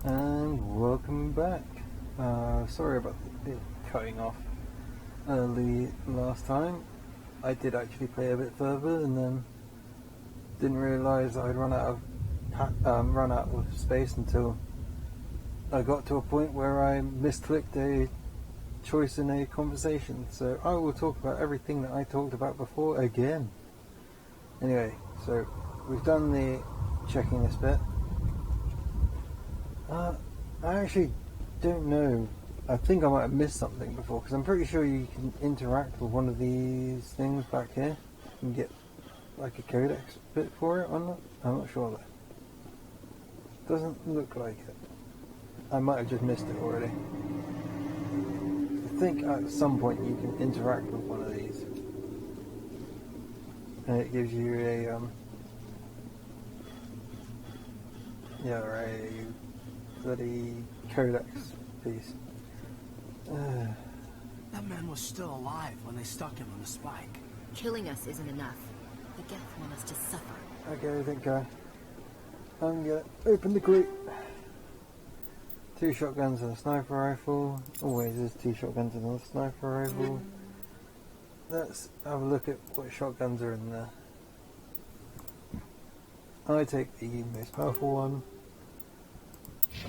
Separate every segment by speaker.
Speaker 1: And welcome back. Sorry about it cutting off early last time. I did actually play a bit further and then didn't realise I'd run out of space until I got to a point where I misclicked a choice in a conversation. So I will talk about everything that I talked about before again. Anyway, so we've done the checking this bit. I actually don't know. I think I might have missed something before because I'm pretty sure you can interact with one of these things back here and get like a codex bit for it or not. I'm not sure though. Doesn't look like it. I might have just missed it already. I think at some point you can interact with one of these and it gives you a bloody codex piece.
Speaker 2: That man was still alive when they stuck him on the spike.
Speaker 3: Killing us isn't enough. The Geth want us to suffer.
Speaker 1: Okay, I think I'm gonna open the crate. 2 shotguns and a sniper rifle. Always is 2 shotguns and a sniper rifle. Let's have a look at what shotguns are in there. I take the most powerful one.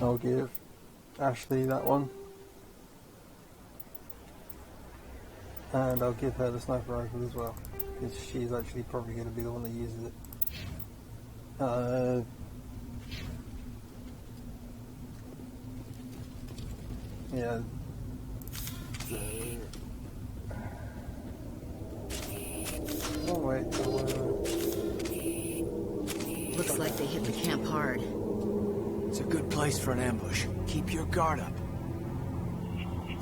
Speaker 1: I'll give Ashley that one. And I'll give her the sniper rifle as well, because she's actually probably going to be the one that uses it. Yeah. Oh wait.
Speaker 3: Looks like they hit the camp hard.
Speaker 2: It's a good place for an ambush. Keep your guard up.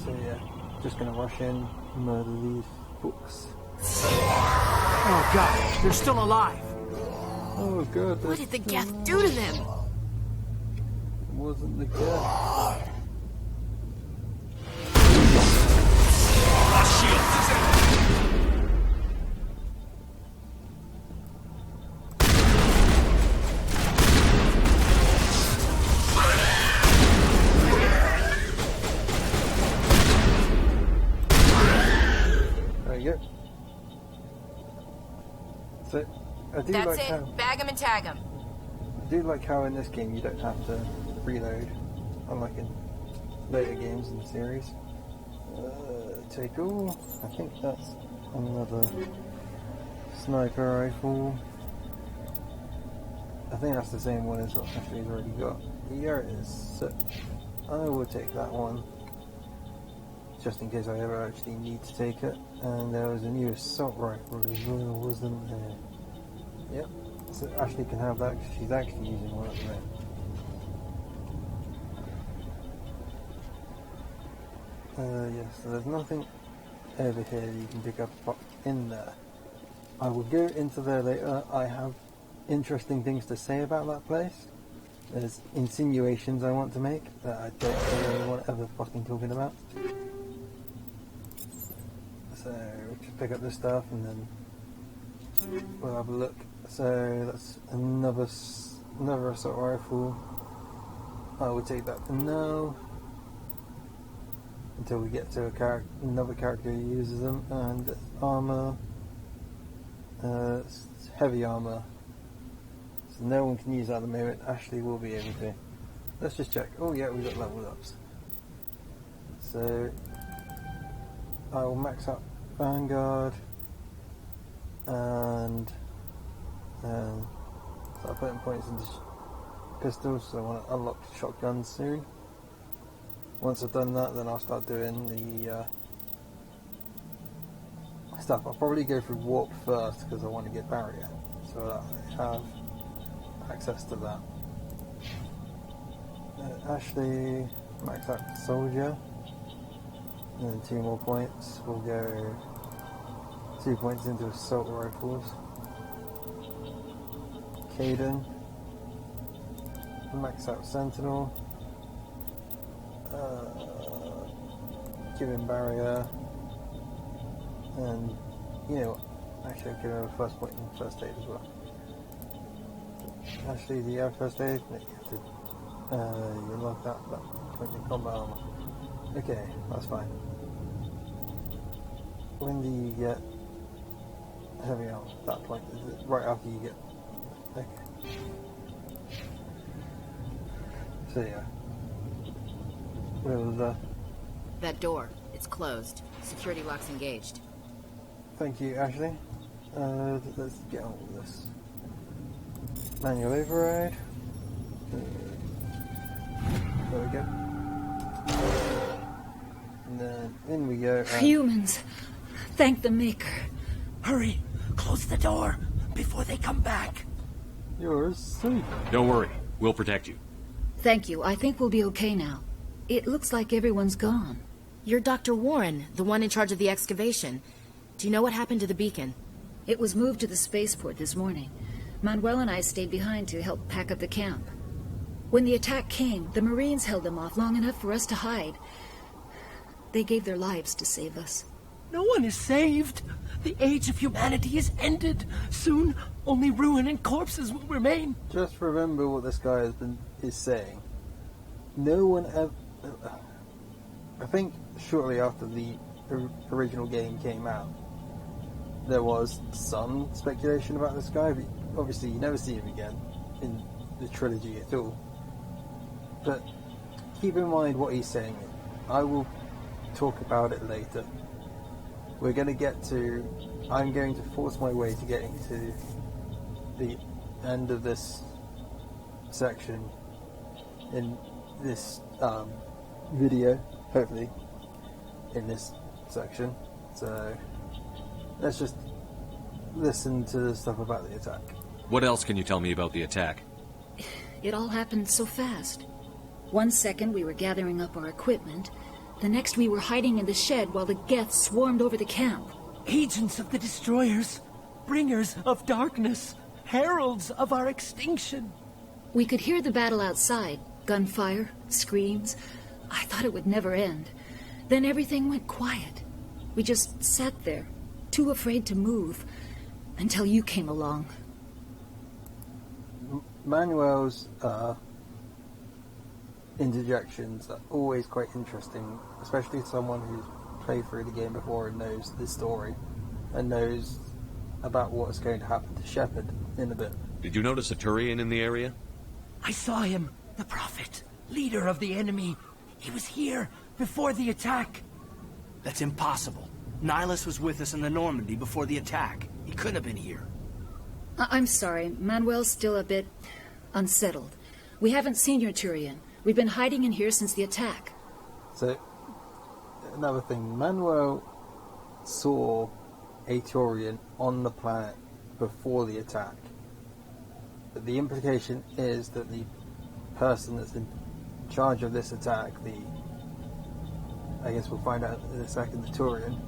Speaker 1: So yeah, just going to rush in, murder these books.
Speaker 2: Oh god, they're still alive.
Speaker 1: Oh god.
Speaker 3: What did the Geth do to them?
Speaker 1: It wasn't the Geth. So, I do
Speaker 3: That's
Speaker 1: like
Speaker 3: it.
Speaker 1: how,
Speaker 3: Bag them and tag them.
Speaker 1: I do like how in this game you don't have to reload, unlike in later games in the series. Take all. I think that's another sniper rifle. I think that's the same one as what Ashley's already got. Here it is. So, I will take that one, just in case I ever actually need to take it. And there was a new assault rifle as well, wasn't there? Yep. So Ashley can have that because she's actually using one at the moment. Yes, so there's nothing over here that you can pick up in there. I will go into there later. I have interesting things to say about that place. There's insinuations I want to make that I don't really want ever fucking talking about. So we'll just pick up this stuff and then we'll have a look. So that's another assault rifle. I will take that for now until we get to another character who uses them. And armor, heavy armor. So no one can use that at the moment. Ashley will be able to. Let's just check. Oh yeah, we got level ups. So I will max out Vanguard and start putting points into pistols, so I want to unlock shotguns soon. Once I've done that, then I'll start doing the stuff. I'll probably go through warp first because I want to get barrier, so that I have access to that. Ashley, max out soldier. And then 2 more points. We'll go 2 points into assault rifles. Caden. Max out sentinel. Give him barrier. And, you know, actually I'll give him a first point in first aid as well. Ashley, do you have first aid? No, you have to You unlock that point in combat armor. Okay, that's fine. When do you get heavy armor? That point, is it right after you get... Okay. So yeah. Well,
Speaker 3: That door, it's closed. Security lock's engaged.
Speaker 1: thank you, Ashley. Let's get on with this. Manual override. There we go. And then in we go.
Speaker 4: Humans, thank the Maker.
Speaker 2: Hurry! Close the door before they come back.
Speaker 1: You're asleep.
Speaker 5: Don't worry. We'll protect you.
Speaker 4: Thank you. I think we'll be okay now. It looks like everyone's gone.
Speaker 3: You're Dr. Warren, the one in charge of the excavation. Do you know what happened to the beacon?
Speaker 4: It was moved to the spaceport this morning. Manuel and I stayed behind to help pack up the camp. When the attack came, the Marines held them off long enough for us to hide. They gave their lives to save us.
Speaker 2: No one is saved. The age of humanity is ended. Soon, only ruin and corpses will remain.
Speaker 1: Just remember what this guy is saying. No one ever... I think shortly after the original game came out, there was some speculation about this guy, but obviously you never see him again in the trilogy at all. But keep in mind what he's saying. I will talk about it later. We're going to get to... I'm going to force my way to getting to the end of this section in this video, hopefully, in this section. So let's just listen to the stuff about the attack.
Speaker 5: What else can you tell me about the attack?
Speaker 4: It all happened so fast. 1 second we were gathering up our equipment. The next we were hiding in the shed while the Geth swarmed over the camp.
Speaker 2: Agents of the Destroyers, bringers of darkness, heralds of our extinction.
Speaker 4: We could hear the battle outside. Gunfire, screams. I thought it would never end. Then everything went quiet. We just sat there, too afraid to move, until you came along.
Speaker 1: Manuel's interjections are always quite interesting, especially someone who's played through the game before and knows the story and knows about what's going to happen to Shepard in a bit.
Speaker 5: Did you notice a Turian in the area?
Speaker 2: I saw him, the Prophet, leader of the enemy. He was here before the attack.
Speaker 6: That's impossible. Nihilus was with us in the Normandy before the attack. He couldn't have been here.
Speaker 4: I'm sorry, Manuel's still a bit unsettled. We haven't seen your Turian. We've been hiding in here since the attack.
Speaker 1: So, another thing, Manuel saw a Turian on the planet before the attack. But the implication is that the person that's in charge of this attack, I guess we'll find out in a second, the Turian,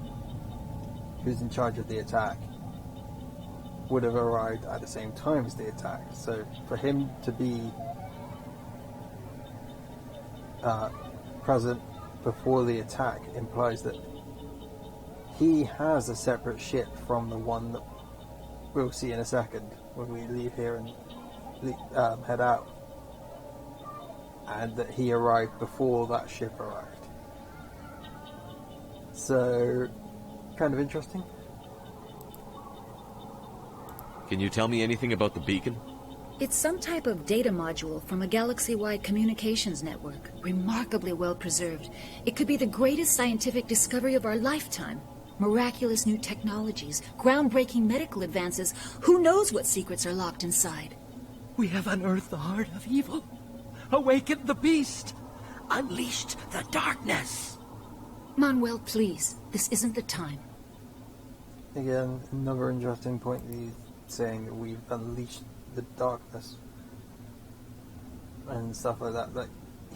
Speaker 1: who's in charge of the attack, would have arrived at the same time as the attack. So for him to be present before the attack implies that he has a separate ship from the one that we'll see in a second when we leave here and head out, and that he arrived before that ship arrived. So, kind of interesting.
Speaker 5: Can you tell me anything about the beacon?
Speaker 4: It's some type of data module from a galaxy-wide communications network, remarkably well preserved. It could be the greatest scientific discovery of our lifetime. Miraculous new technologies, groundbreaking medical advances. Who knows what secrets are locked inside?
Speaker 2: We have unearthed the heart of evil, awakened the beast, unleashed the darkness.
Speaker 4: Manuel, please. This isn't the time.
Speaker 1: Again, another interesting point, he's saying that we've unleashed the darkness and stuff like that. Like,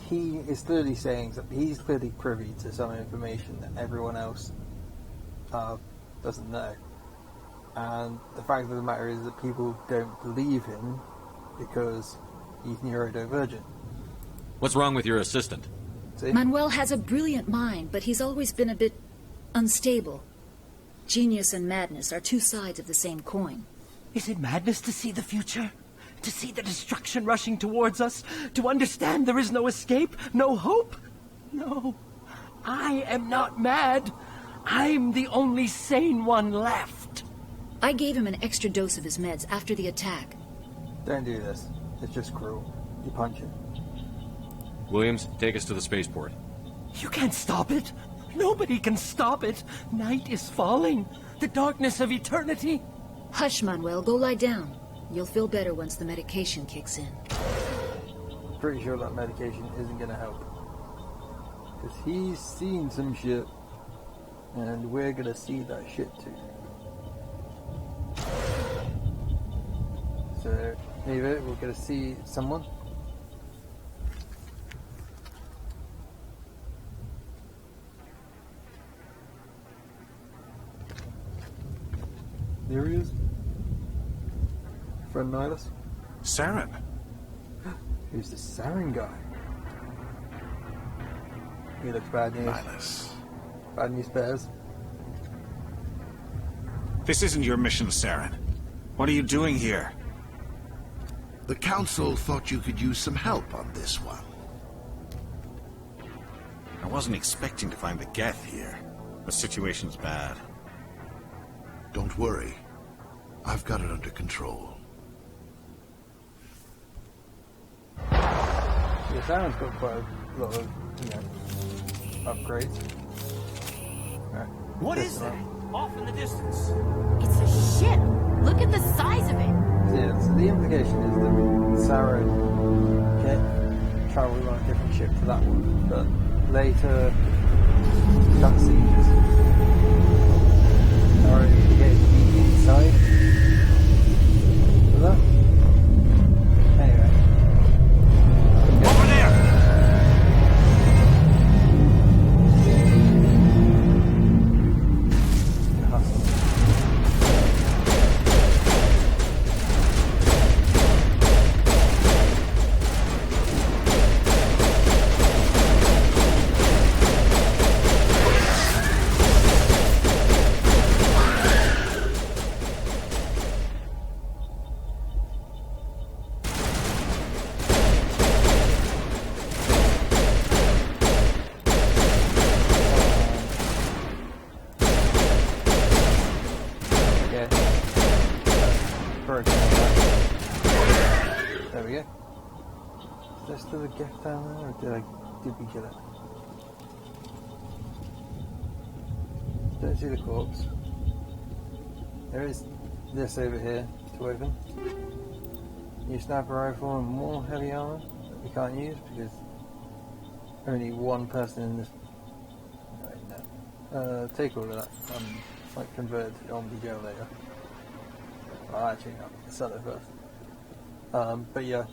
Speaker 1: he is clearly saying that he's clearly privy to some information that everyone else doesn't know. And the fact of the matter is that people don't believe him because he's neurodivergent.
Speaker 5: What's wrong with your assistant?
Speaker 1: See?
Speaker 4: Manuel has a brilliant mind, but he's always been a bit unstable. Genius and madness are two sides of the same coin.
Speaker 2: Is it madness to see the future? To see the destruction rushing towards us? To understand there is no escape? No hope? No. I am not mad. I'm the only sane one left.
Speaker 4: I gave him an extra dose of his meds after the attack.
Speaker 1: Don't do this. It's just cruel. You punch it.
Speaker 5: Williams, take us to the spaceport.
Speaker 2: You can't stop it. Nobody can stop it. Night is falling. The darkness of eternity.
Speaker 4: Hush, Manuel. Go lie down. You'll feel better once the medication kicks in.
Speaker 1: Pretty sure that medication isn't gonna help. Because he's seen some shit. And we're gonna see that shit too. So, maybe we're gonna see someone. There he is. Friend Nihilus.
Speaker 7: Saren.
Speaker 1: Who's the Saren guy? He looks bad news.
Speaker 7: Nihilus.
Speaker 1: Bad news bears.
Speaker 7: This isn't your mission, Saren. What are you doing here?
Speaker 8: The Council thought you could use some help on this one.
Speaker 7: I wasn't expecting to find the Geth here. The situation's bad.
Speaker 8: Don't worry. I've got it under control.
Speaker 1: Yeah, Saren's got quite a lot of, upgrades. Right.
Speaker 6: What is that? Off in the distance.
Speaker 3: It's a ship. Look at the size of it.
Speaker 1: Yeah, so the implication is that Saren can travel on a different ship to that one, but later cutscenes are getting deep inside. Is that? Anyway.
Speaker 7: Over there!
Speaker 1: There we go. Is there still a Geth down there, or did we kill it? Don't see the corpse. There is this over here to open. New sniper rifle and more heavy armor that we can't use because only one person in this. Right, no. Take all of that. Like convert to OMBGO later. Well, actually, no. Sell it first. But yeah.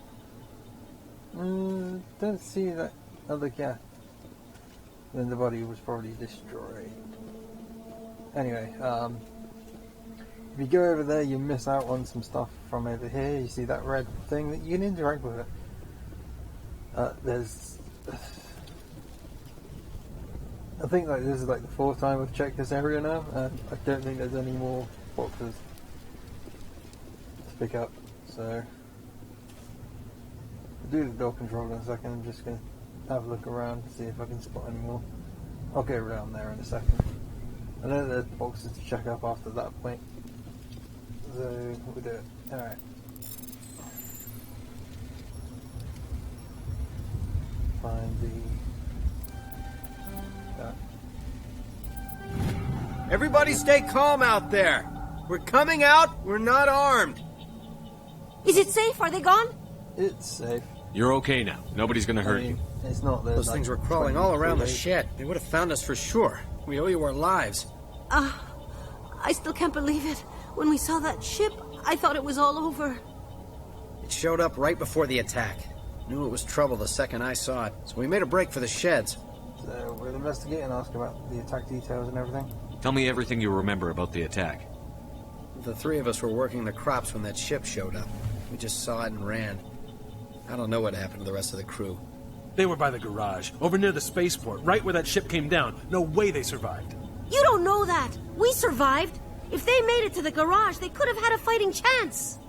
Speaker 1: Don't see that other Geth. Then the body was probably destroyed. Anyway, if you go over there, you miss out on some stuff from over here. You see that red thing that you can interact with it. There's, I think like this is like the fourth time I've checked this area now, and I don't think there's any more boxes to pick up. So, I'll do the door control in a second. I'm just gonna have a look around to see if I can spot any more. I'll go around there in a second. I know there's boxes to check up after that point. So, we'll do it. Alright. Find that.
Speaker 9: Everybody stay calm out there. We're coming out. We're not armed.
Speaker 10: Is it safe? Are they gone?
Speaker 1: It's safe.
Speaker 5: You're okay now. Nobody's gonna hurt you.
Speaker 1: It's not
Speaker 9: Those things were crawling all around the shed. They would have found us for sure. We owe you our lives.
Speaker 10: I still can't believe it. When we saw that ship, I thought it was all over.
Speaker 9: It showed up right before the attack. Knew it was trouble the second I saw it, so we made a break for the sheds.
Speaker 1: So we'll investigate and ask about the attack details and everything.
Speaker 5: Tell me everything you remember about the attack.
Speaker 9: The three of us were working the crops when that ship showed up. We just saw it and ran. I don't know what happened to the rest of the crew.
Speaker 11: They were by the garage, over near the spaceport, right where that ship came down. No way they survived.
Speaker 10: You don't know that. We survived. If they made it to the garage, they could have had a fighting chance.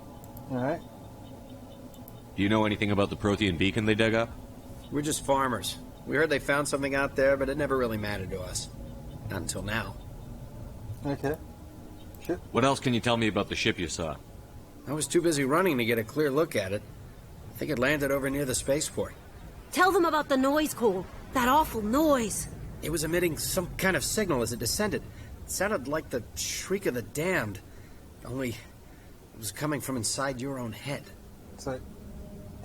Speaker 1: Alright.
Speaker 5: Do you know anything about the Prothean beacon they dug up?
Speaker 9: We're just farmers. We heard they found something out there, but it never really mattered to us. Not until now.
Speaker 1: Okay. Shit.
Speaker 5: What else can you tell me about the ship you saw?
Speaker 9: I was too busy running to get a clear look at it. I think it landed over near the spaceport.
Speaker 10: Tell them about the noise, Cole. That awful noise.
Speaker 9: It was emitting some kind of signal as it descended. It sounded like the shriek of the damned. Only it was coming from inside your own head.
Speaker 1: So,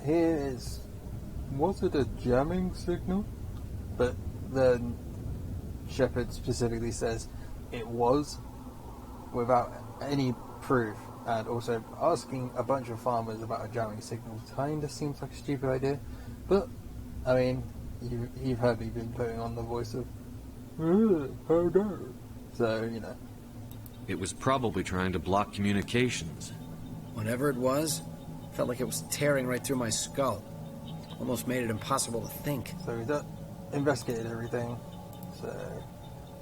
Speaker 1: here is... Was it a jamming signal? But then Shepard specifically says it was, without any proof, and also asking a bunch of farmers about a jamming signal kinda seems like a stupid idea. But, I mean, you've heard me been putting on the voice of, how dare. So, you know.
Speaker 5: It was probably trying to block communications.
Speaker 9: Whatever it was, felt like it was tearing right through my skull. Almost made it impossible to think.
Speaker 1: So we investigated everything. So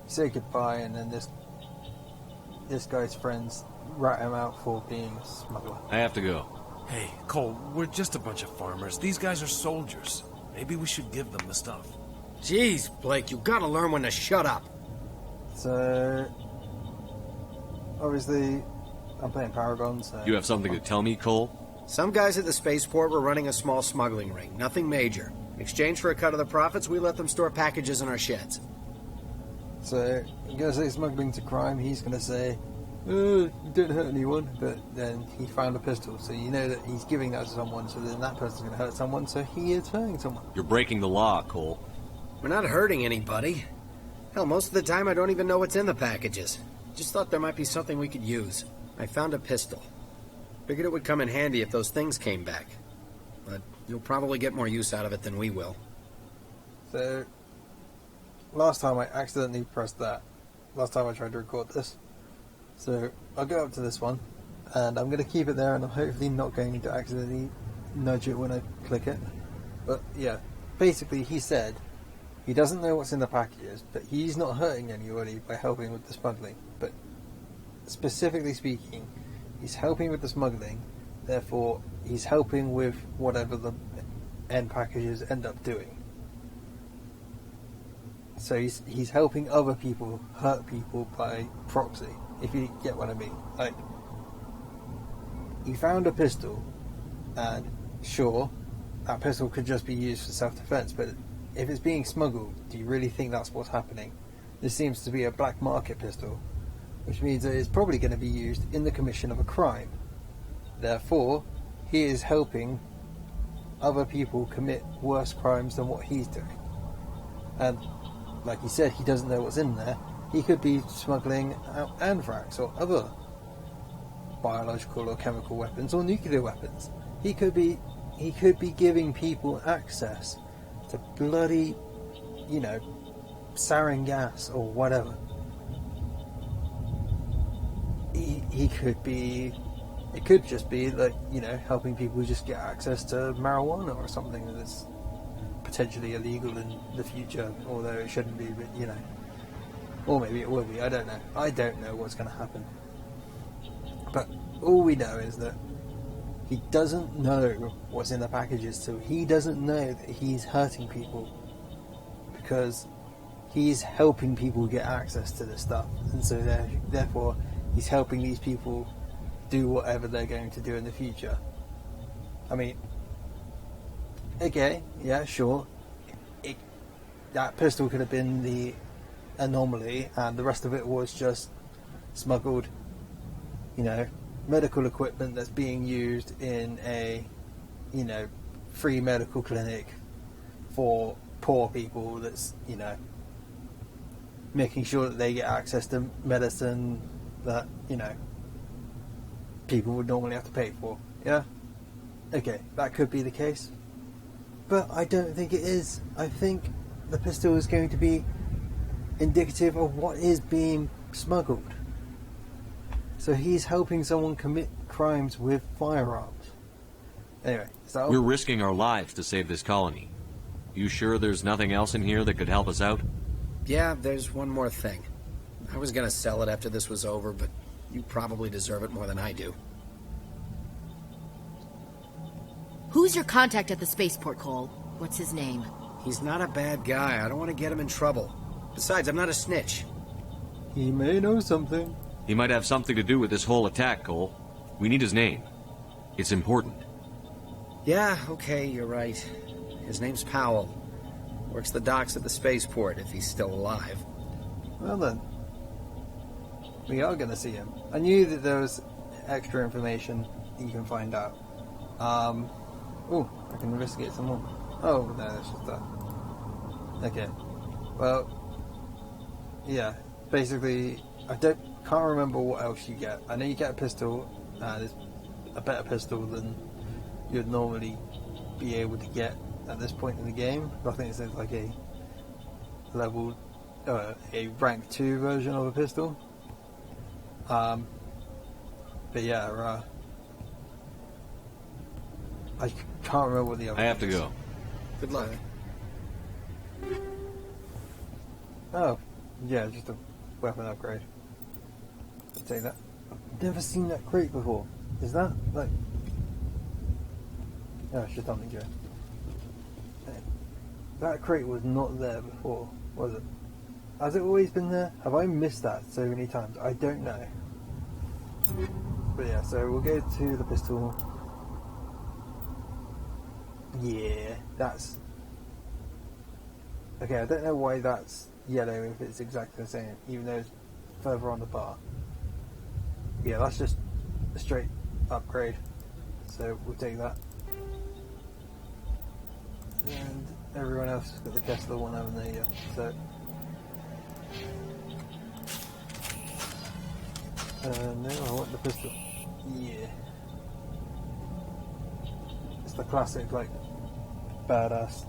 Speaker 1: he said goodbye, and then this guy's friends rat him out for being a smuggler.
Speaker 5: I have to go.
Speaker 11: Hey, Cole, we're just a bunch of farmers. These guys are soldiers. Maybe we should give them the stuff.
Speaker 9: Jeez, Blake, you gotta learn when to shut up.
Speaker 1: So, obviously, I'm playing Paragon, so...
Speaker 5: You have something to tell me, Cole?
Speaker 9: Some guys at the spaceport were running a small smuggling ring, nothing major. In exchange for a cut of the profits, we let them store packages in our sheds.
Speaker 1: So, you're going to say smuggling to crime, he's going to say, you didn't hurt anyone, but then he found a pistol, so you know that he's giving that to someone, so then that person's going to hurt someone, so he is hurting someone.
Speaker 5: You're breaking the law, Cole.
Speaker 9: We're not hurting anybody. Hell, most of the time I don't even know what's in the packages. Just thought there might be something we could use. I found a pistol. Figured it would come in handy if those things came back. But you'll probably get more use out of it than we will.
Speaker 1: So, last time I accidentally pressed that. Last time I tried to record this. So, I'll go up to this one, and I'm going to keep it there, and I'm hopefully not going to accidentally nudge it when I click it. But, yeah, basically he said he doesn't know what's in the packages, but he's not hurting anybody by helping with the smuggling. But, specifically speaking, he's helping with the smuggling, therefore he's helping with whatever the end packages end up doing. So he's helping other people hurt people by proxy, if you get what I mean. Like, he found a pistol, and sure, that pistol could just be used for self-defense, but if it's being smuggled, do you really think that's what's happening? This seems to be a black market pistol, which means that it's probably going to be used in the commission of a crime. Therefore, he is helping other people commit worse crimes than what he's doing. And, like he said, he doesn't know what's in there. He could be smuggling out anthrax or other biological or chemical weapons or nuclear weapons. He could be giving people access to bloody, sarin gas or whatever. He could be... It could just be, like, helping people just get access to marijuana or something that's potentially illegal in the future, although it shouldn't be, but, Or maybe it will be, I don't know. I don't know what's going to happen. But all we know is that he doesn't know what's in the packages, so he doesn't know that he's hurting people because he's helping people get access to this stuff, and so therefore he's helping these people do whatever they're going to do in the future. I mean, okay, yeah, sure. That pistol could have been the anomaly, and the rest of it was just smuggled, medical equipment that's being used in a, free medical clinic for poor people that's, making sure that they get access to medicine that, people would normally have to pay for. Yeah? Okay, that could be the case. But I don't think it is. I think the pistol is going to be indicative of what is being smuggled. So he's helping someone commit crimes with firearms. Anyway, so...
Speaker 5: We're risking our lives to save this colony. You sure there's nothing else in here that could help us out?
Speaker 9: Yeah, there's one more thing. I was gonna sell it after this was over, but you probably deserve it more than I do.
Speaker 3: Who's your contact at the spaceport, Cole? What's his name?
Speaker 9: He's not a bad guy. I don't want to get him in trouble. Besides, I'm not a snitch.
Speaker 1: He may know something.
Speaker 5: He might have something to do with this whole attack, Cole. We need his name. It's important.
Speaker 9: Yeah, okay, you're right. His name's Powell. Works the docks at the spaceport, if he's still alive.
Speaker 1: Well then. We are going to see him. I knew that there was extra information you can find out. Oh, I can investigate some more. Oh, no, that's just that. Okay. Well, yeah. Basically, can't remember what else you get. I know you get a pistol, and it's a better pistol than you'd normally be able to get at this point in the game. I think it's like a level, a rank 2 version of a pistol. But yeah, I can't remember what the other.
Speaker 5: I have to go.
Speaker 9: Good luck.
Speaker 1: Oh, yeah, just a weapon upgrade. I'll take that. I've never seen that crate before. Is that like? Oh, it's just something good. That crate was not there before, was it? Has it always been there? Have I missed that so many times? I don't know. But yeah, so we'll go to the pistol. Yeah, that's... Okay, I don't know why that's yellow if it's exactly the same, even though it's further on the bar. Yeah, that's just a straight upgrade. So we'll take that. And everyone else has got the Kessler one over there, yeah. So... no, I want the pistol. Yeah. It's the classic, like, badass,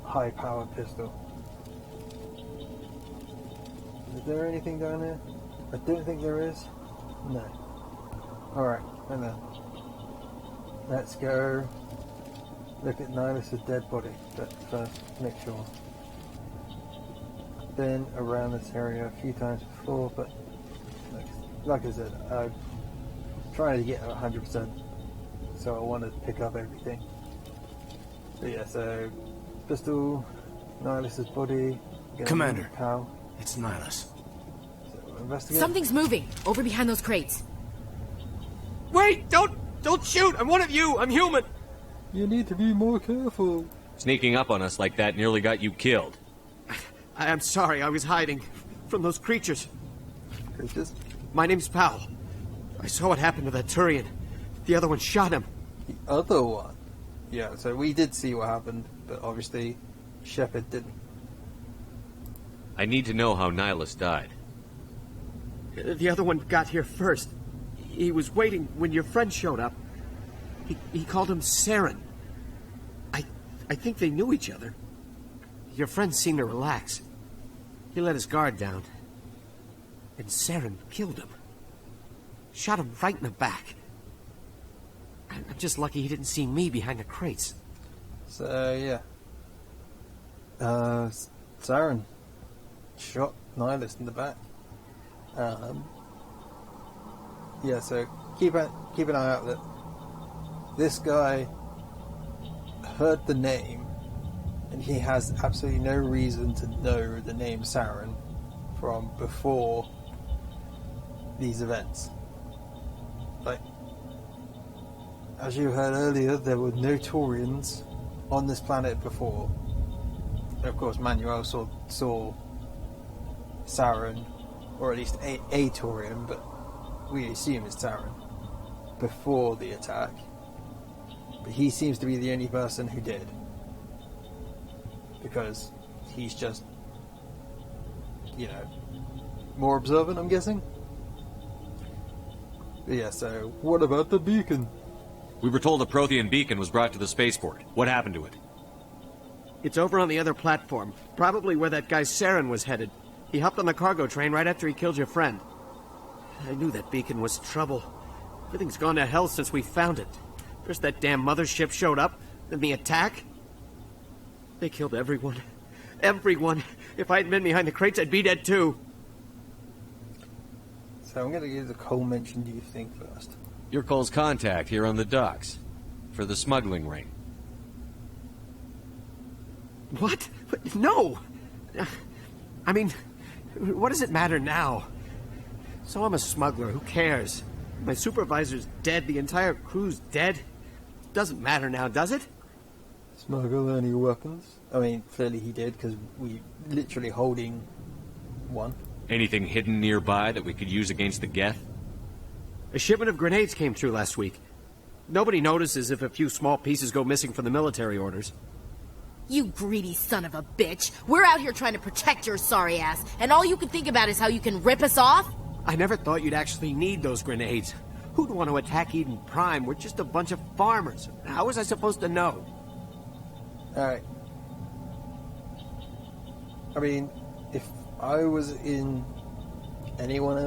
Speaker 1: high-powered pistol. Is there anything down here? I don't think there is. No. Alright, and then let's go look at Nihilus' dead body, but first make sure. Been around this area a few times before, but like I said, I'm trying to get 100%, so I want to pick up everything. So yeah, so pistol, Nihilus' body.
Speaker 6: Commander,
Speaker 1: Powell.
Speaker 6: it's Nihilus.
Speaker 1: So investigate.
Speaker 3: Something's moving over behind those crates.
Speaker 2: Wait! Don't shoot! I'm one of you! I'm human!
Speaker 1: You need to be more careful.
Speaker 5: Sneaking up on us like that nearly got you killed.
Speaker 2: I'm sorry, I was hiding from those creatures.
Speaker 1: Creatures?
Speaker 2: My name's Powell. I saw what happened to that Turian. The other one shot him.
Speaker 1: The other one? Yeah, so we did see what happened, but obviously Shepard didn't.
Speaker 5: I need to know how Nihilus died.
Speaker 2: The other one got here first. He was waiting when your friend showed up. He called him Saren. I think they knew each other. Your friend seemed to relax. He let his guard down. And Saren killed him. Shot him right in the back. I'm just lucky he didn't see me behind the crates.
Speaker 1: So, yeah. Saren shot Nihilus in the back. Yeah, so keep an eye out that this guy heard the name, and he has absolutely no reason to know the name Saren from before these events. Like, as you heard earlier, there were no Taurians on this planet before. And of course, Manuel saw Saren, or at least a Taurian, but we assume it's Saren, before the attack. But he seems to be the only person who did. Because he's just, more observant, I'm guessing? But yeah, so what about the beacon?
Speaker 5: We were told a Prothean beacon was brought to the spaceport. What happened to it?
Speaker 2: It's over on the other platform. Probably where that guy Saren was headed. He hopped on the cargo train right after he killed your friend. I knew that beacon was trouble. Everything's gone to hell since we found it. First that damn mothership showed up, then the attack. They killed everyone. Everyone. If I hadn't been behind the crates, I'd be dead too.
Speaker 1: So I'm going to give the Cole mention to you think first.
Speaker 5: You're Cole's contact here on the docks. for the smuggling ring.
Speaker 2: What? No! I mean, what does it matter now? So I'm a smuggler, who cares? My supervisor's dead, the entire crew's dead. Doesn't matter now, does it?
Speaker 1: Smuggle any weapons? I mean, clearly he did, because we literally holding one.
Speaker 5: Anything hidden nearby that we could use against the Geth?
Speaker 2: A shipment of grenades came through last week. Nobody notices if a few small pieces go missing from the military orders.
Speaker 3: You greedy son of a bitch. We're out here trying to protect your sorry ass, and all you can think about is how you can rip us off?
Speaker 2: I never thought you'd actually need those grenades. Who'd want to attack Eden Prime? We're just a bunch of farmers. How was I supposed to know?
Speaker 1: Alright. I mean, if I was in anyone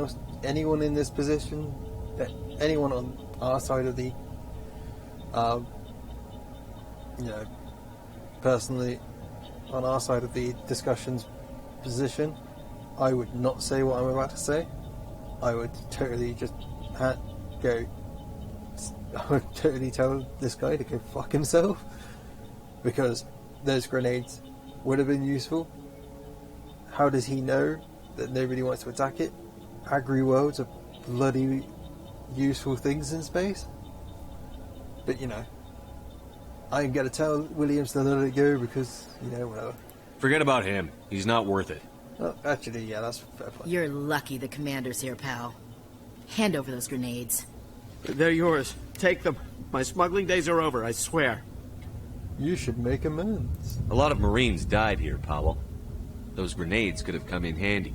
Speaker 1: in this position, that anyone on our side of the, personally, on our side of the discussions position, I would not say what I'm about to say. I would totally just go. I would totally tell this guy to go fuck himself, because those grenades would have been useful. How does he know that nobody wants to attack it? Agri-worlds are bloody useful things in space. But I'm gonna tell Williams to let it go because, whatever.
Speaker 5: Forget about him. He's not worth it.
Speaker 1: Oh, actually, yeah, that's fair point.
Speaker 3: You're lucky the commander's here, pal. Hand over those grenades.
Speaker 2: They're yours. Take them. My smuggling days are over, I swear.
Speaker 1: You should make amends.
Speaker 5: A lot of Marines died here, Powell. Those grenades could have come in handy.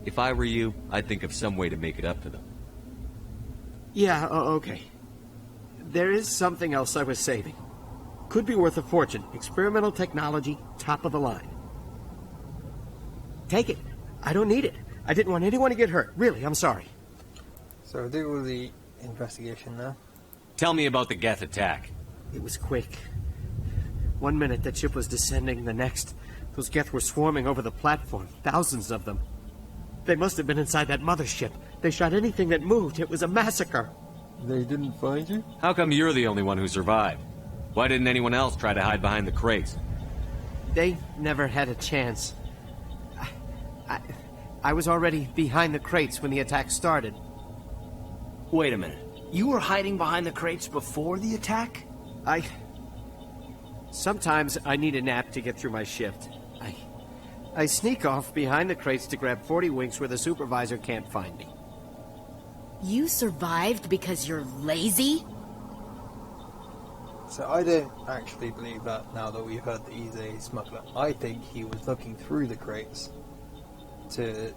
Speaker 5: If I were you, I'd think of some way to make it up to them.
Speaker 2: Yeah, okay. There is something else I was saving. Could be worth a fortune. Experimental technology, top of the line. Take it. I don't need it. I didn't want anyone to get hurt. Really, I'm sorry.
Speaker 1: So we'll do the investigation now.
Speaker 5: Tell me about the Geth attack.
Speaker 2: It was quick. 1 minute that ship was descending, the next, those Geth were swarming over the platform. Thousands of them. They must have been inside that mothership. They shot anything that moved. It was a massacre.
Speaker 1: They didn't find you?
Speaker 5: How come you're the only one who survived? Why didn't anyone else try to hide behind the crates?
Speaker 2: They never had a chance. I was already behind the crates when the attack started.
Speaker 6: Wait a minute. You were hiding behind the crates before the attack?
Speaker 2: Sometimes I need a nap to get through my shift. I sneak off behind the crates to grab 40 winks where the supervisor can't find me.
Speaker 3: You survived because you're lazy?
Speaker 1: So I don't actually believe that now that we've heard that he's a smuggler. I think he was looking through the crates to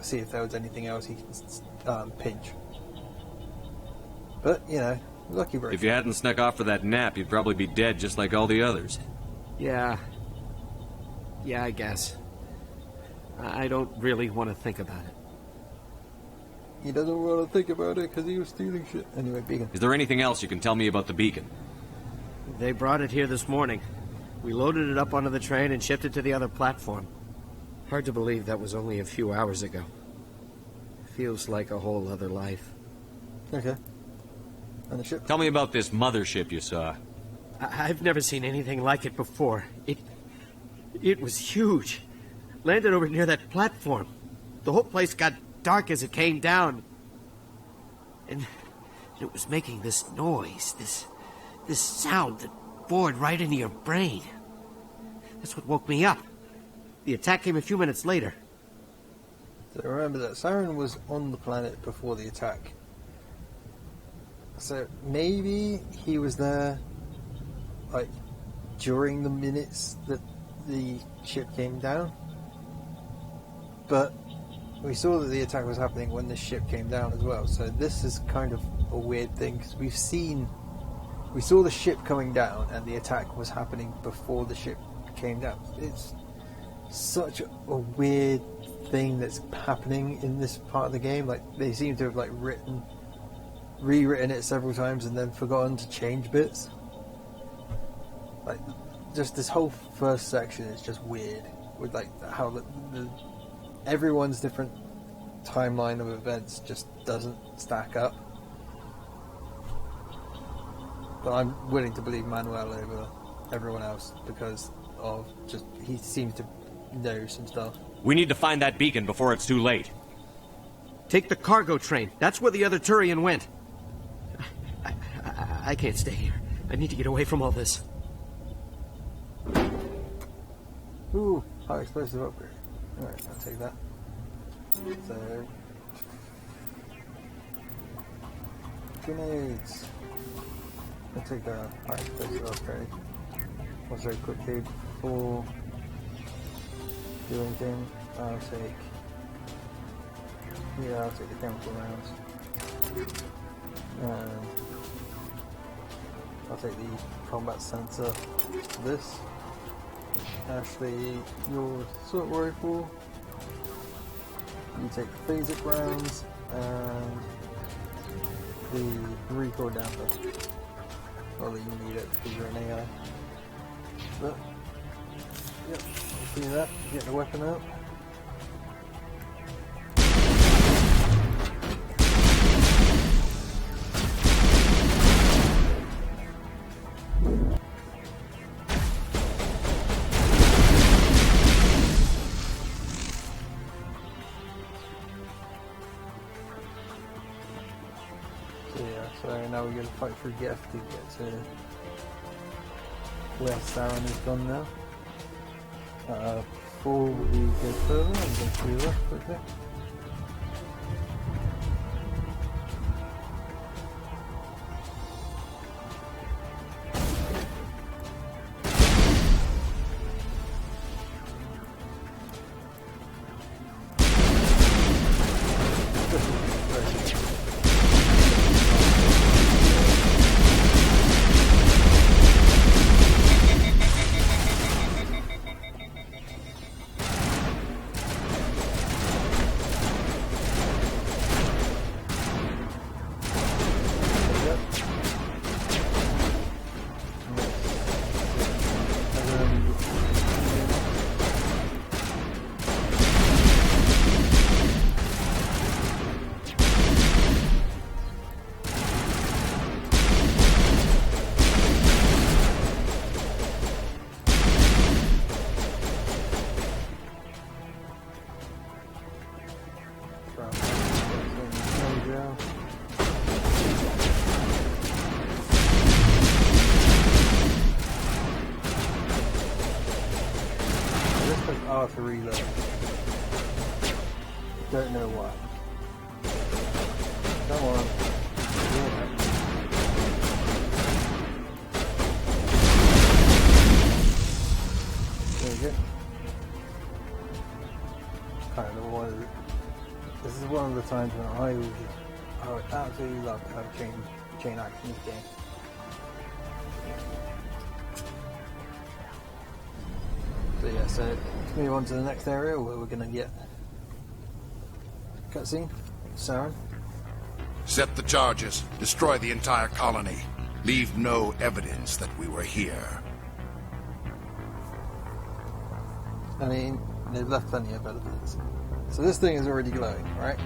Speaker 1: see if there was anything else he could pinch. But, lucky break.
Speaker 5: If you hadn't snuck off for that nap, you'd probably be dead just like all the others.
Speaker 2: Yeah, I guess. I don't really want to think about it.
Speaker 1: He doesn't want to think about it because he was stealing shit. Anyway, Beacon.
Speaker 5: Is there anything else you can tell me about the beacon?
Speaker 2: They brought it here this morning. We loaded it up onto the train and shipped it to the other platform. Hard to believe that was only a few hours ago. Feels like a whole other life.
Speaker 1: Okay. And the ship?
Speaker 5: Tell me about this mothership you saw.
Speaker 2: I've never seen anything like it before. It was huge. Landed over near that platform. The whole place got dark as it came down. And it was making this noise, this sound that bored right into your brain. That's what woke me up. The attack came a few minutes later.
Speaker 1: So remember that Saren was on the planet before the attack. So maybe he was there, during the minutes that the ship came down. But we saw that the attack was happening when the ship came down as well. So this is kind of a weird thing, because we saw the ship coming down and the attack was happening before the ship came down. It's such a weird thing that's happening in this part of the game. They seem to have rewritten it several times and then forgotten to change bits. Just this whole first section is just weird, with how the everyone's different timeline of events just doesn't stack up. But I'm willing to believe Manuel over everyone else because of just he seems to know some stuff.
Speaker 5: We need to find that beacon before it's too late.
Speaker 2: Take the cargo train. That's where the other Turian went. I can't stay here. I need to get away from all this.
Speaker 1: Ooh, high explosive upgrade. Alright, I'll take that. So... grenades. I'll take the high explosive upgrade. Also quickly, before do anything, I'll take... yeah, I'll take the chemical rounds. And I'll take the combat sensor for this. Ashley, your assault rifle. You take the phasic rounds and the recoil damper. Not that you need it because you're an AI. But, yep, do that. Get the weapon out. So now we're going to fight through Geth to get to where Saren is gone now. Before we go further, I'm going to do that quickly. To reload. Don't know why. Come on. There we go. Kind of one of the, this is one of the times when I would absolutely love to have chain action in this game. So yeah, so let's move on to the next area where we're going to get cutscene. Saren.
Speaker 8: Set the charges. Destroy the entire colony. Leave no evidence that we were here.
Speaker 1: I mean, they've left plenty of evidence. So this thing is already glowing, right?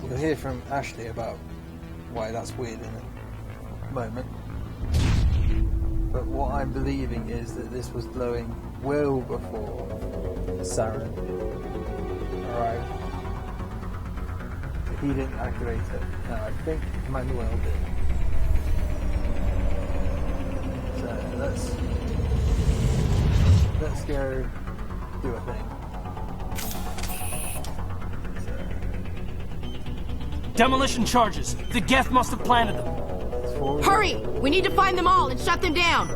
Speaker 1: We'll hear from Ashley about why that's weird in a moment. But what I'm believing is that this was glowing well before Saren arrived. He didn't activate it. No, I think Manuel did. So let's go do a thing.
Speaker 6: Demolition charges. The Geth must have planted them.
Speaker 3: Hurry! We need to find them all and shut them down!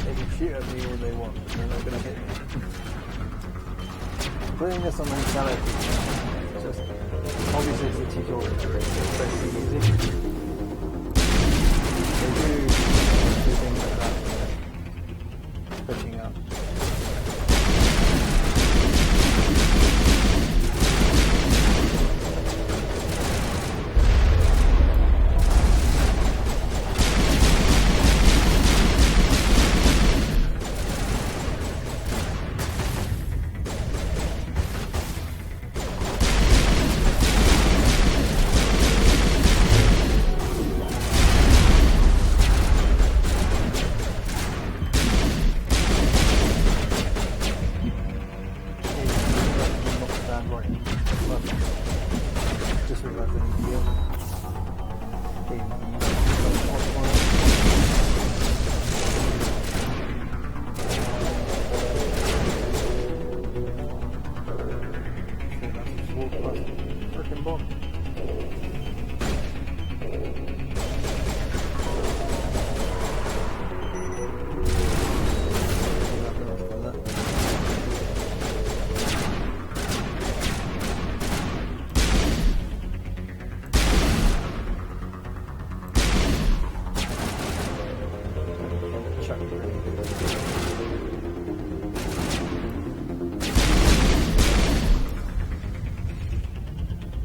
Speaker 1: They can shoot at me all they want, but they're not going to hit me. Putting this on mentality, it's just, obviously it's a tutorial, so it's basically easy. They do things like that, pushing up.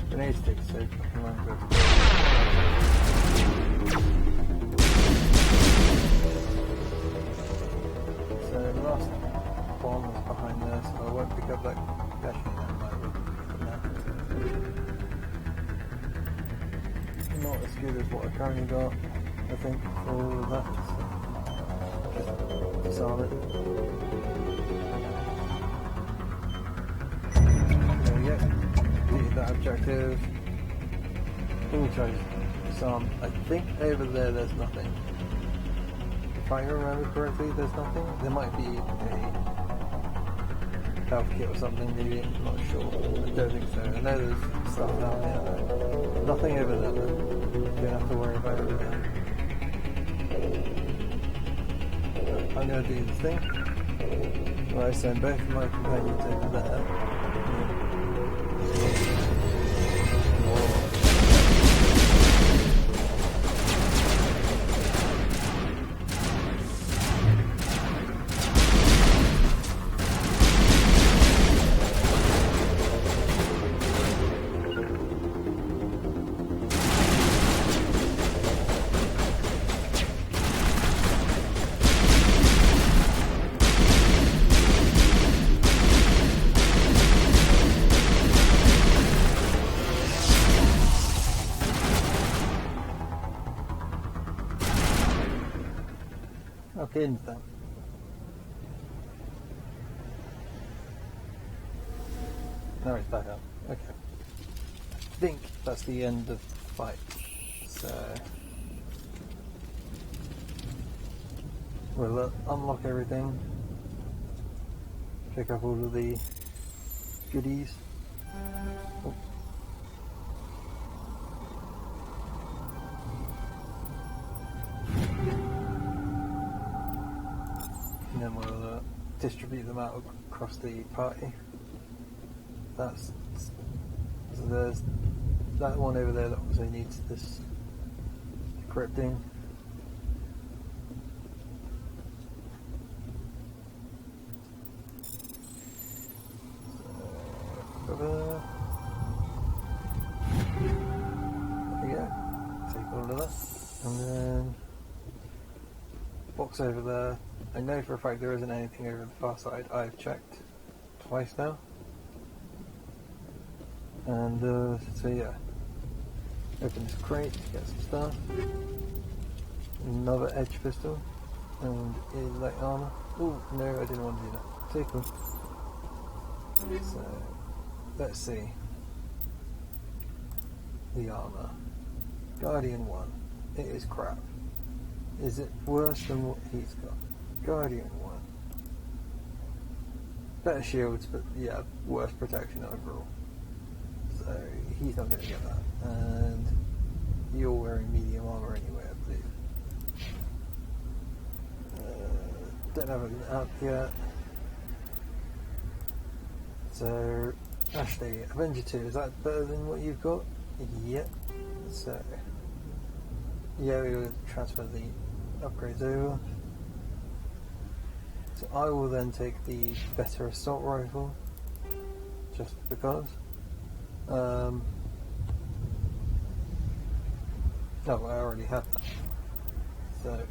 Speaker 1: Grenade stick so fucking long ago. So the last bomb is behind there, so I won't pick up that cash not as good as what I currently got, I think, for all of that. So just disarm it. There we go. Completed that objective. We'll try to disarm. I think over there's nothing. If I remember correctly, there's nothing. There might be a health kit or something, maybe, I'm not sure. I don't think so. I know there's stuff down there, but nothing over there, though. You don't have to worry about it again. I'm going to do this thing where I send both of my companions over there. Okay, then. Now it's back up. Okay. I think that's the end of the fight. So we'll unlock everything. Pick up all of the goodies. Oh. And then we'll distribute them out across the party. So there's that one over there that also needs this encrypting. There we go. Take all of that, and then box over there. I know for a fact there isn't anything over the far side. I've checked twice now. And so yeah, open this crate to get some stuff. Another edge pistol and a light armor. Oh no, I didn't want to do that. Take them. So let's see. The armor. Guardian 1. It is crap. Is it worse than what he's got? Guardian 1. Better shields, but yeah, worse protection overall. So he's not going to get that. And you're wearing medium armor anyway, I believe. Don't have it up yet. So Ashley, Avenger 2, is that better than what you've got? Yep. So yeah, we will transfer the upgrades over. So I will then take the better assault rifle, just because. No, I already have that. So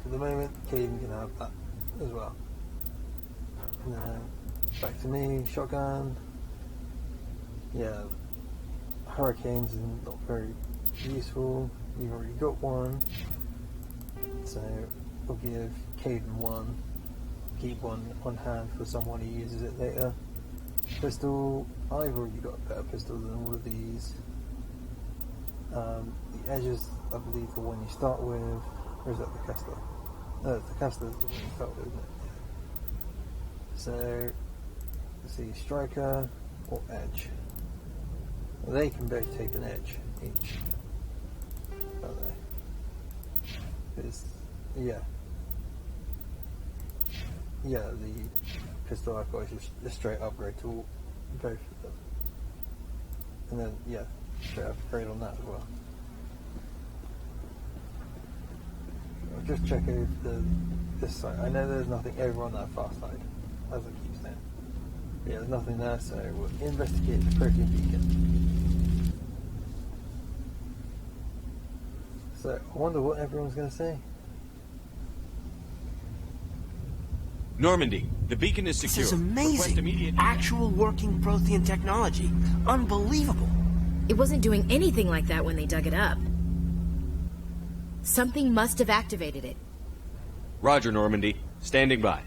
Speaker 1: for the moment, Caden can have that as well. And then back to me, shotgun. Yeah, Hurricanes is not very useful. You've already got one, so we'll give Caden one. Keep one on hand for someone who uses it later. Pistol, I've already got a better pistol than all of these. The edges, I believe, the one you start with, or is that the Kessler? No, it's the Kessler that you start with, isn't it? Yeah. So, let's see, Striker or Edge. Well, they can both take an edge each, don't they? Because, yeah, the pistol I've got is just a straight upgrade to both of them. And then, yeah, straight upgrade on that as well. just check over this side. I know there's nothing over on that far side, as I keep saying. Yeah, there's nothing there, so we'll investigate the protein beacon. So, I wonder what everyone's going to say.
Speaker 5: Normandy, the beacon is secure.
Speaker 6: This is amazing.
Speaker 5: Request immediate...
Speaker 6: Actual working Prothean technology. Unbelievable.
Speaker 3: It wasn't doing anything like that when they dug it up. Something must have activated it.
Speaker 5: Roger, Normandy. Standing by.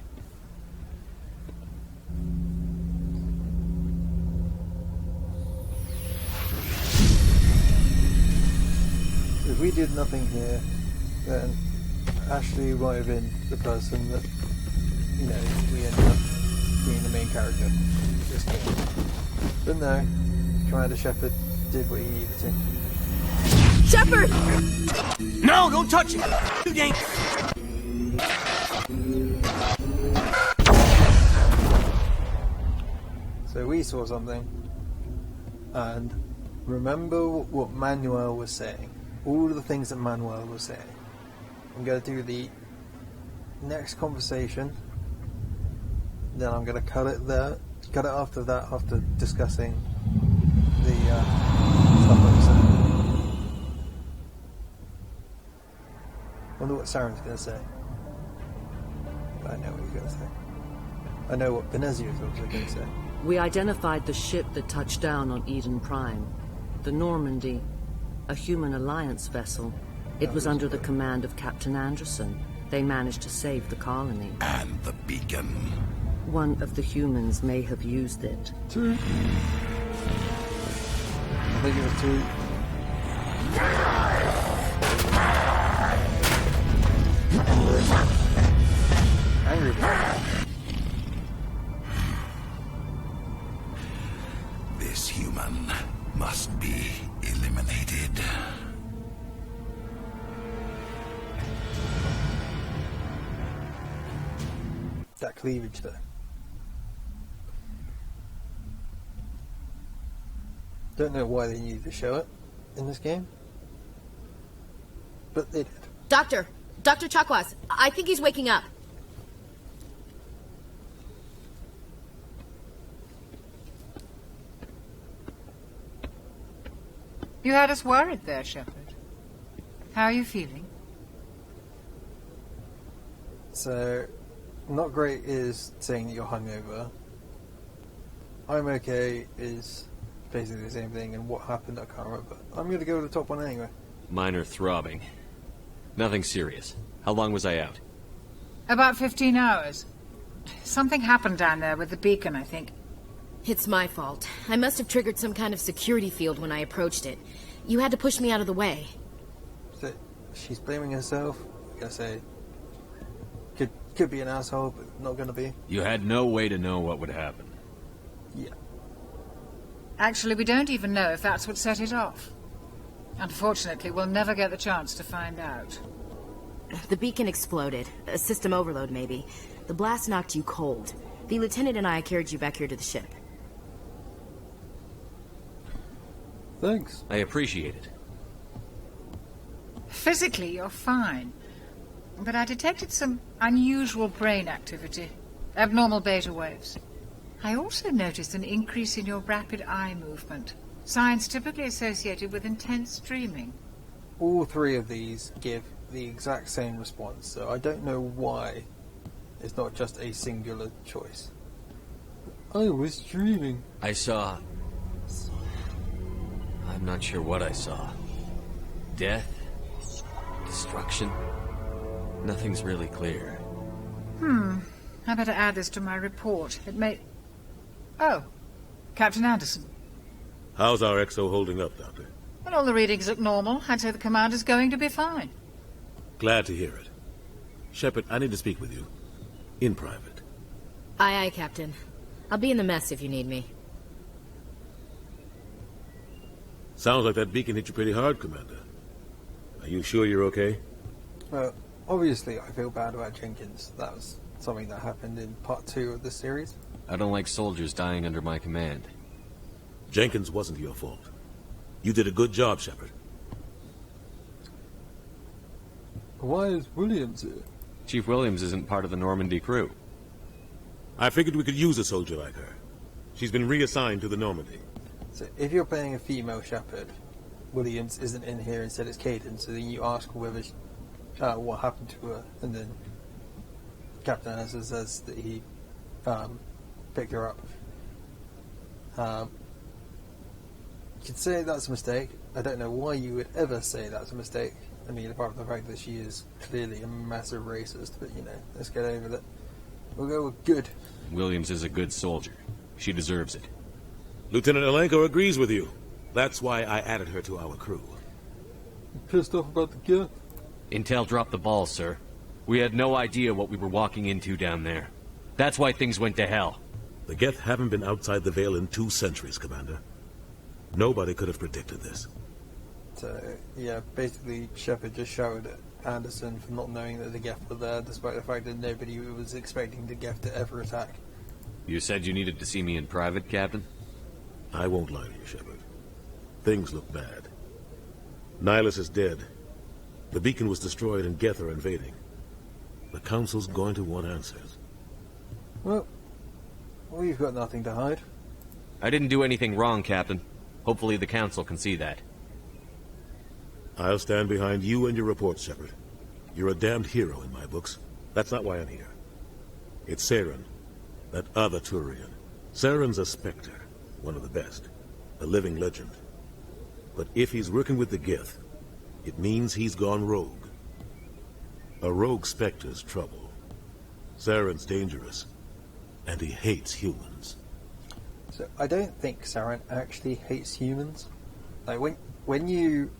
Speaker 1: If we did nothing here, then Ashley might have been the person that, you know, we ended up being the main character of this game. But no, Commander Shepard did what he needed to.
Speaker 3: Shepard!
Speaker 6: No, don't touch it! Too dangerous!
Speaker 1: So we saw something, and remember what Manuel was saying. All of the things that Manuel was saying. I'm going to do the next conversation, then I'm going to cut it there. Cut it after that, after discussing the stuff I was saying. Wonder what Saren's going to say. I know what he's going to say. I know what Benezia is also going to say.
Speaker 12: We identified the ship that touched down on Eden Prime. The Normandy. A human alliance vessel. It was under the command of Captain Anderson. They managed to save the colony.
Speaker 8: And the beacon.
Speaker 12: One of the humans may have used it.
Speaker 1: Two. I think it was two. Angry bird.
Speaker 8: This human must be eliminated.
Speaker 1: That cleavage though. Don't know why they needed to show it in this game, but they did.
Speaker 3: Doctor Chakwas, I think he's waking up.
Speaker 13: You had us worried there, Shepard. How are you feeling?
Speaker 1: So, not great is saying that you're hungover. I'm okay is basically the same thing, and what happened I can't remember. I'm going to go with the top one anyway.
Speaker 5: Minor throbbing. Nothing serious. How long was I out?
Speaker 13: About 15 hours. Something happened down there with the beacon, I think.
Speaker 3: It's my fault. I must have triggered some kind of security field when I approached it. You had to push me out of the way.
Speaker 1: So, she's blaming herself. I'm going to say, could be an asshole, but not going to be.
Speaker 5: You had no way to know what would happen.
Speaker 1: Yeah.
Speaker 13: Actually, we don't even know if that's what set it off. Unfortunately, we'll never get the chance to find out.
Speaker 3: The beacon exploded. A system overload, maybe. The blast knocked you cold. The lieutenant and I carried you back here to the ship.
Speaker 1: Thanks.
Speaker 5: I appreciate it.
Speaker 13: Physically, you're fine. But I detected some unusual brain activity. Abnormal beta waves. I also noticed an increase in your rapid eye movement. Signs typically associated with intense dreaming.
Speaker 1: All three of these give the exact same response, so I don't know why it's not just a singular choice. I was dreaming.
Speaker 5: I saw... I'm not sure what I saw. Death? Destruction? Nothing's really clear.
Speaker 13: I better add this to my report. It may... Oh, Captain Anderson.
Speaker 14: How's our XO holding up, Doctor?
Speaker 13: When all the readings look normal, I'd say the commander's going to be fine.
Speaker 14: Glad to hear it. Shepard, I need to speak with you. In private.
Speaker 3: Aye, Captain. I'll be in the mess if you need me.
Speaker 14: Sounds like that beacon hit you pretty hard, Commander. Are you sure you're okay?
Speaker 1: Obviously I feel bad about Jenkins. That was something that happened in part 2 of the series.
Speaker 5: I don't like soldiers dying under my command.
Speaker 14: Jenkins wasn't your fault. You did a good job, Shepard.
Speaker 1: Why is Williams here?
Speaker 5: Chief Williams isn't part of the Normandy crew.
Speaker 14: I figured we could use a soldier like her. She's been reassigned to the Normandy.
Speaker 1: So if you're playing a female shepherd, Williams isn't in here, instead it's Kaidan, so then you ask whether what happened to her, and then Captain Anderson says that he picked her up. You could say that's a mistake. I don't know why you would ever say that's a mistake. I mean, apart from the fact that she is clearly a massive racist, but you know, let's get over it. We'll go with good.
Speaker 5: Williams is a good soldier. She deserves it.
Speaker 14: Lieutenant Alenko agrees with you. That's why I added her to our crew.
Speaker 1: You pissed off about the Geth?
Speaker 5: Intel dropped the ball, sir. We had no idea what we were walking into down there. That's why things went to hell.
Speaker 14: The Geth haven't been outside the Veil in 2 centuries, Commander. Nobody could have predicted this.
Speaker 1: So, yeah, basically Shepard just shouted at Anderson for not knowing that the Geth were there, despite the fact that nobody was expecting the Geth to ever attack.
Speaker 5: You said you needed to see me in private, Captain?
Speaker 14: I won't lie to you, Shepard. Things look bad. Nihilus is dead. The beacon was destroyed and Geth are invading. The Council's going to want answers.
Speaker 1: Well, we've got nothing to hide.
Speaker 5: I didn't do anything wrong, Captain. Hopefully the Council can see that.
Speaker 14: I'll stand behind you and your reports, Shepard. You're a damned hero in my books. That's not why I'm here. It's Saren, that other Turian. Saren's a Spectre, one of the best, a living legend. But if he's working with the Geth, it means he's gone rogue. A rogue Spectre's trouble. Saren's dangerous, and he hates humans.
Speaker 1: So I don't think Saren actually hates humans. Like when you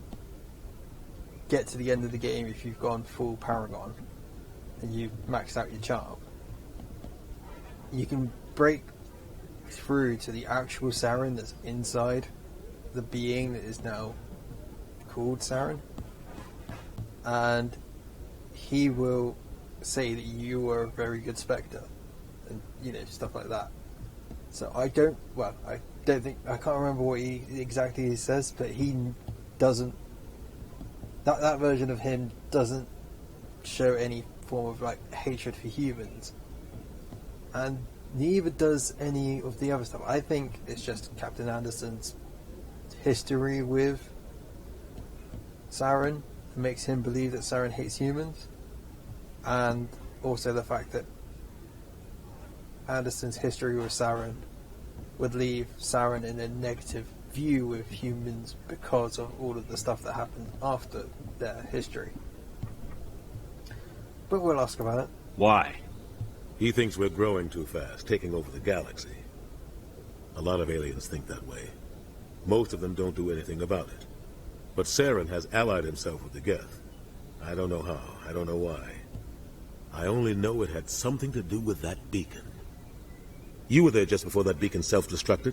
Speaker 1: get to the end of the game, if you've gone full Paragon and you've maxed out your charm, you can break through to the actual Saren that's inside the being that is now called Saren, and he will say that you are a very good Spectre, and you know, stuff like that. So I can't remember what he exactly says, but he doesn't. That version of him doesn't show any form of like hatred for humans, and neither does any of the other stuff. I think it's just Captain Anderson's history with Saren that makes him believe that Saren hates humans, and also the fact that Anderson's history with Saren would leave Saren in a negative view with humans because of all of the stuff that happened after their history. But we'll ask about it.
Speaker 5: Why?
Speaker 14: He thinks we're growing too fast, taking over the galaxy. A lot of aliens think that way. Most of them don't do anything about it. But Saren has allied himself with the Geth. I don't know how, I don't know why. I only know it had something to do with that beacon. You were there just before that beacon self-destructed?